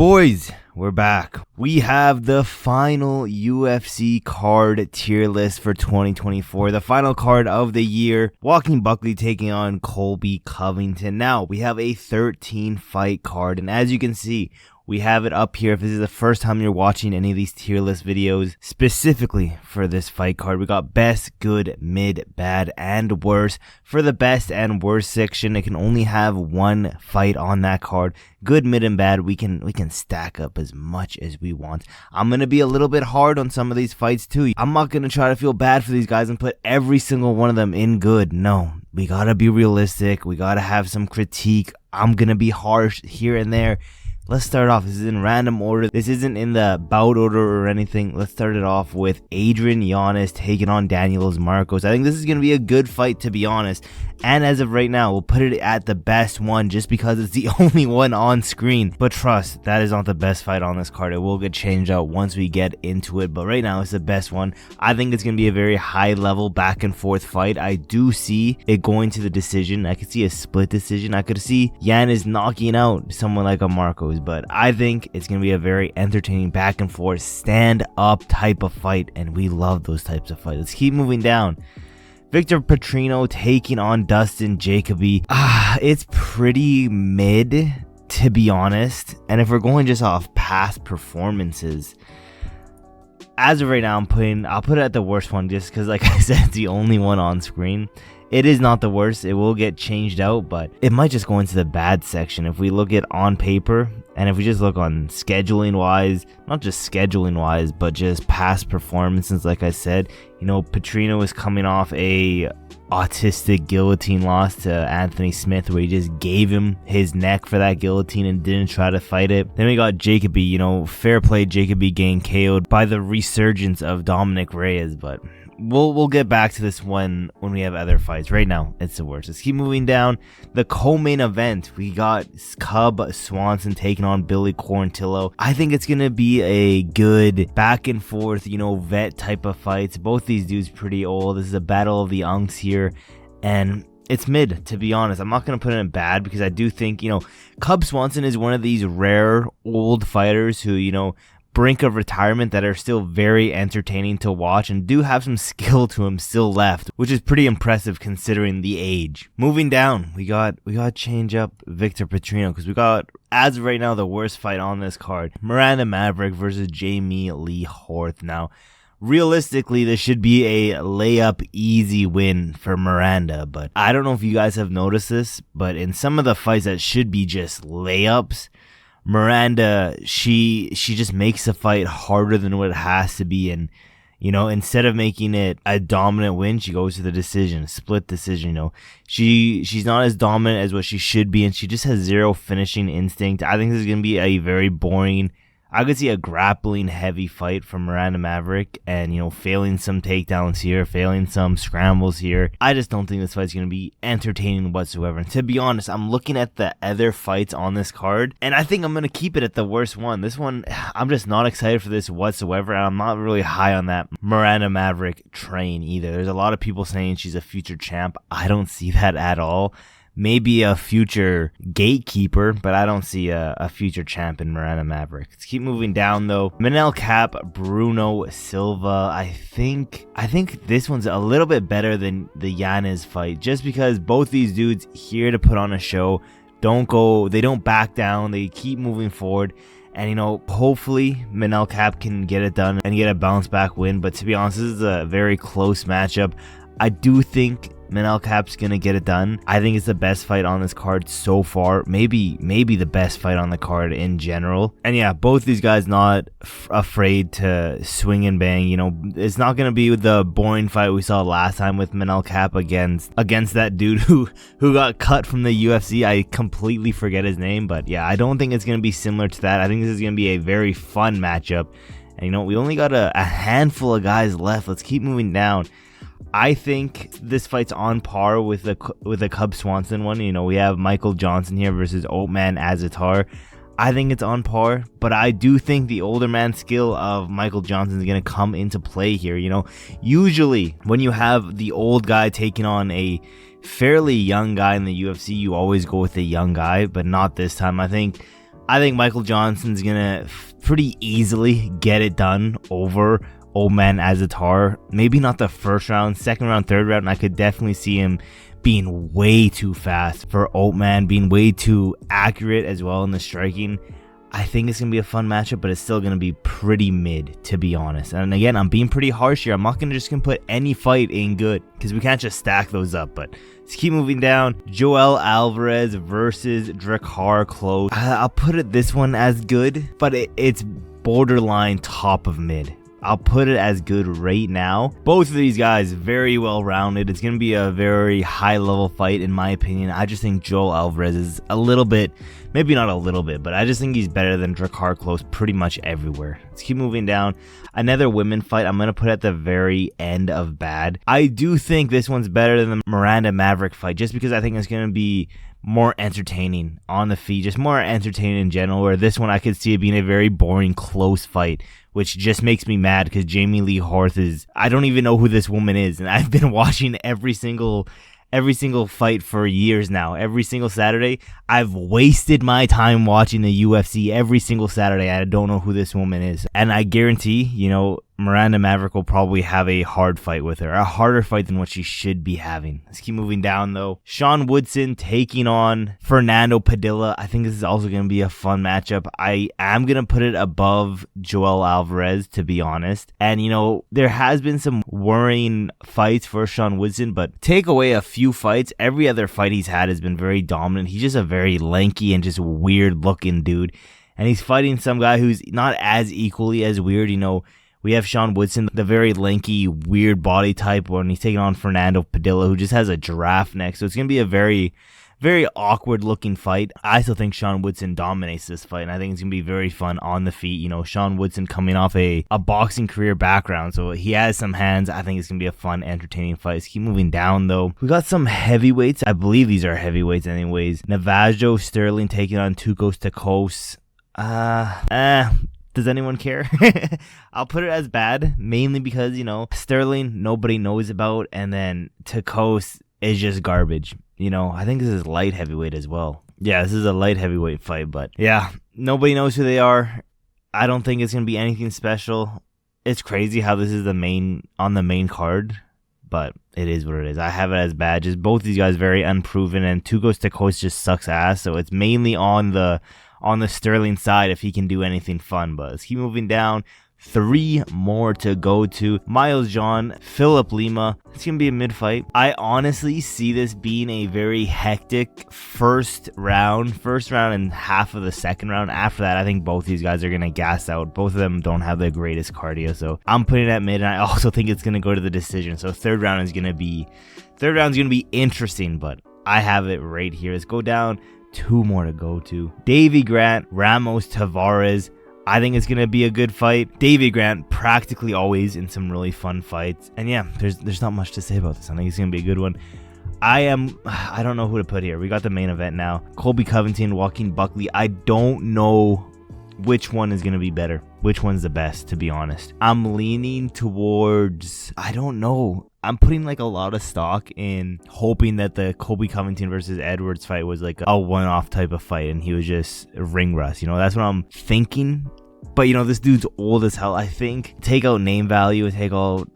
Boys, we're back. We have the final UFC card tier list for 2024. The final card of the year. Walking Buckley taking on Colby Covington. Now, we have a 13 fight card. And as you can see, we have it up here. If this is the first time you're watching any of these tier list videos, specifically for this fight card, we got best, good, mid, bad, and worst. For the best and worst section, it can only have one fight on that card. Good, mid, and bad, we can stack up as much as we want. I'm going to be a little bit hard on some of these fights too. I'm not going to try to feel bad for these guys and put every single one of them in good. No, we got to be realistic. We got to have some critique. I'm going to be harsh here and there. Let's start off. This is in random order. This isn't in the bout order or anything. Let's start it off with Adrian Yanez taking on Daniel Marcos. I think this is going to be a good fight, to be honest. And as of right now, we'll put it at the best one just because it's the only one on screen. But trust, that is not the best fight on this card. It will get changed out once we get into it. But right now, it's the best one. I think it's going to be a very high level back and forth fight. I do see it going to the decision. I could see a split decision. I could see Yanez knocking out someone like a Marcos. But I think it's going to be a very entertaining back and forth stand up type of fight. And we love those types of fights. Let's keep moving down. Victor Petrino taking on Dustin Jacoby. It's pretty mid, to be honest. And if we're going just off past performances, as of right now, I'll put it at the worst one just because, like I said, it's the only one on screen. It is not the worst. It will get changed out, but it might just go into the bad section. If we look at on paper, and if we just look on scheduling wise, not just scheduling wise, but just past performances, like I said, you know, Petrino is coming off a autistic guillotine loss to Anthony Smith where he just gave him his neck for that guillotine and didn't try to fight it. Then we got Jacoby, you know, fair play, Jacoby getting KO'd by the resurgence of Dominic Reyes, but we'll get back to this one when we have other fights. Right now, it's the worst. Let's keep moving down. The co-main event, we got Swanson taking on Billy Quarantillo. I think it's gonna be a good back and forth, you know, vet type of fights. Both these dudes pretty old. This is a battle of the unks here, and it's mid, to be honest. I'm not going to put it in bad because I do think, you know, Swanson is one of these rare old fighters who, you know, brink of retirement that are still very entertaining to watch and do have some skill to him still left, which is pretty impressive considering the age. Moving down, we got change up Victor Petrino because we got, as of right now, the worst fight on this card. Miranda Maverick versus Jamie Lee Horth. Now, realistically, this should be a layup easy win for Miranda, but I don't know if you guys have noticed this, but in some of the fights that should be just layups, Miranda, she just makes the fight harder than what it has to be, and you know, instead of making it a dominant win, she goes to the decision, split decision. You know, she's not as dominant as what she should be, and she just has zero finishing instinct. I think this is gonna be a very boring, I could see a grappling heavy fight from Miranda Maverick and, you know, failing some takedowns here, failing some scrambles here. I just don't think this fight's going to be entertaining whatsoever. And to be honest, I'm looking at the other fights on this card, and I think I'm going to keep it at the worst one. This one, I'm just not excited for this whatsoever, and I'm not really high on that Miranda Maverick train either. There's a lot of people saying she's a future champ. I don't see that at all. Maybe a future gatekeeper, but I don't see a future champ in Miranda Maverick. Let's keep moving down though. Manel Kape, Bruno Silva. I think this one's a little bit better than the Yanez fight, just because both these dudes here to put on a show. They don't back down. They keep moving forward. And, you know, hopefully Manel Kape can get it done and get a bounce back win. But to be honest, this is a very close matchup. I do think Manel Kape's gonna get it done. I think it's the best fight on this card so far. Maybe the best fight on the card in general. And yeah, both these guys not afraid to swing and bang. You know, it's not gonna be the boring fight we saw last time with Manel Kape against that dude who got cut from the UFC. I completely forget his name, but yeah, I don't think it's gonna be similar to that. I think this is gonna be a very fun matchup. And you know, we only got a handful of guys left. Let's keep moving down. I think this fight's on par with the Kape Swanson one. You know, we have Michael Johnson here versus Oatman Azatar. I think it's on par, but I do think the older man skill of Michael Johnson is going to come into play here. You know, usually when you have the old guy taking on a fairly young guy in the UFC, you always go with the young guy, but not this time. I think I think Michael Johnson's gonna pretty easily get it done over Old Man Azatar. Maybe not the first round, second round, third round. I could definitely see him being way too fast for Old Man, being way too accurate as well in the striking. I think it's going to be a fun matchup, but it's still going to be pretty mid, to be honest. And again, I'm being pretty harsh here. I'm not going to just put any fight in good, because we can't just stack those up. But let's keep moving down. Joel Alvarez versus Drakkar Klose. I'll put it this one as good, but it's borderline top of mid. I'll put it as good right now. Both of these guys very well rounded. It's going to be a very high level fight in my opinion. I just think Joel Alvarez is a little bit, maybe not a little bit, but I just think he's better than Drakkar Klose pretty much everywhere. Let's keep moving down. Another women fight I'm going to put at the very end of bad. I do think this one's better than the Miranda Maverick fight, just because I think it's going to be more entertaining on the feet, just more entertaining in general, where this one I could see it being a very boring, close fight, which just makes me mad because Jamie Lee Horth is, I don't even know who this woman is, and I've been watching every single fight for years now. Every single Saturday, I've wasted my time watching the UFC every single Saturday. I don't know who this woman is, and I guarantee, Miranda Maverick will probably have a hard fight with her, a harder fight than what she should be having. Let's keep moving down though. Sean Woodson taking on Fernando Padilla. I think this is also going to be a fun matchup. I am going to put it above Joel Alvarez, to be honest. And there has been some worrying fights for Sean Woodson, but take away a few fights, every other fight he's had has been very dominant. He's just a very lanky and just weird looking dude. And he's fighting some guy who's not as equally as weird, We have Sean Woodson, the very lanky, weird body type, when he's taking on Fernando Padilla, who just has a giraffe neck. So it's going to be a very, very awkward looking fight. I still think Sean Woodson dominates this fight, and I think it's going to be very fun on the feet. Sean Woodson coming off a boxing career background, so he has some hands. I think it's going to be a fun, entertaining fight. Let's keep moving down, though. We got some heavyweights. I believe these are heavyweights anyways. Navajo Stirling taking on Tokkos. Does anyone care? I'll put it as bad, mainly because, Stirling, nobody knows about, and then Tokkos is just garbage. I think this is light heavyweight as well. Yeah, this is a light heavyweight fight, but yeah, nobody knows who they are. I don't think it's going to be anything special. It's crazy how this is on the main card, but it is what it is. I have it as bad. Just both these guys very unproven, and Tokkos just sucks ass, so it's mainly on the Stirling side if he can do anything fun. But let's keep moving down. 3 more to go to. Miles John, Philip Lima. It's going to be a mid-fight. I honestly see this being a very hectic first round and half of the second round. After that, I think both these guys are going to gas out. Both of them don't have the greatest cardio, so I'm putting it at mid, and I also think it's going to go to the decision. So third round is going to be interesting, but I have it right here. Let's go down. 2 more to go to. Davy Grant, Ramos Tavares. I think it's going to be a good fight. Davy Grant practically always in some really fun fights. And yeah, there's not much to say about this. I think it's going to be a good one. I don't know who to put here. We got the main event now. Colby Covington, Joaquin Buckley. I don't know which one is going to be better. Which one's the best, to be honest. I'm leaning towards, I don't know. I'm putting a lot of stock in hoping that the Colby Covington versus Edwards fight was a one-off type of fight and he was just ring rust. That's what I'm thinking. But this dude's old as hell. I think take out name value and take out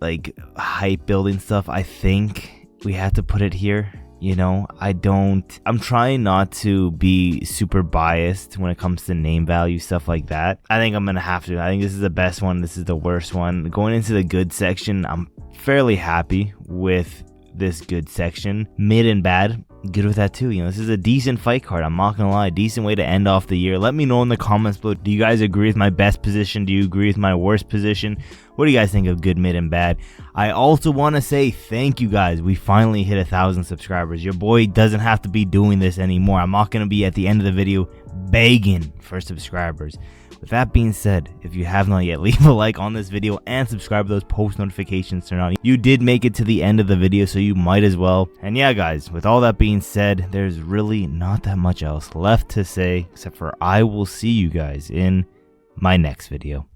hype building stuff. I think we have to put it here. I'm trying not to be super biased when it comes to name value, stuff like that. I think I'm going to have to. I think this is the best one. This is the worst one. Going into the good section, I'm fairly happy with this good section. Mid and bad, good with that too. This is a decent fight card. I'm not gonna lie, decent way to end off the year. Let me know in the comments below. Do you guys agree with my best position? Do you agree with my worst position? What do you guys think of good, mid, and bad? I also want to say thank you guys. We finally hit 1,000 subscribers. Your boy doesn't have to be doing this anymore. I'm not gonna be at the end of the video begging for subscribers. With that being said, if you have not yet, leave a like on this video and subscribe to those post notifications turned on. You did make it to the end of the video, so you might as well. And yeah, guys, with all that being said, there's really not that much else left to say, except for I will see you guys in my next video.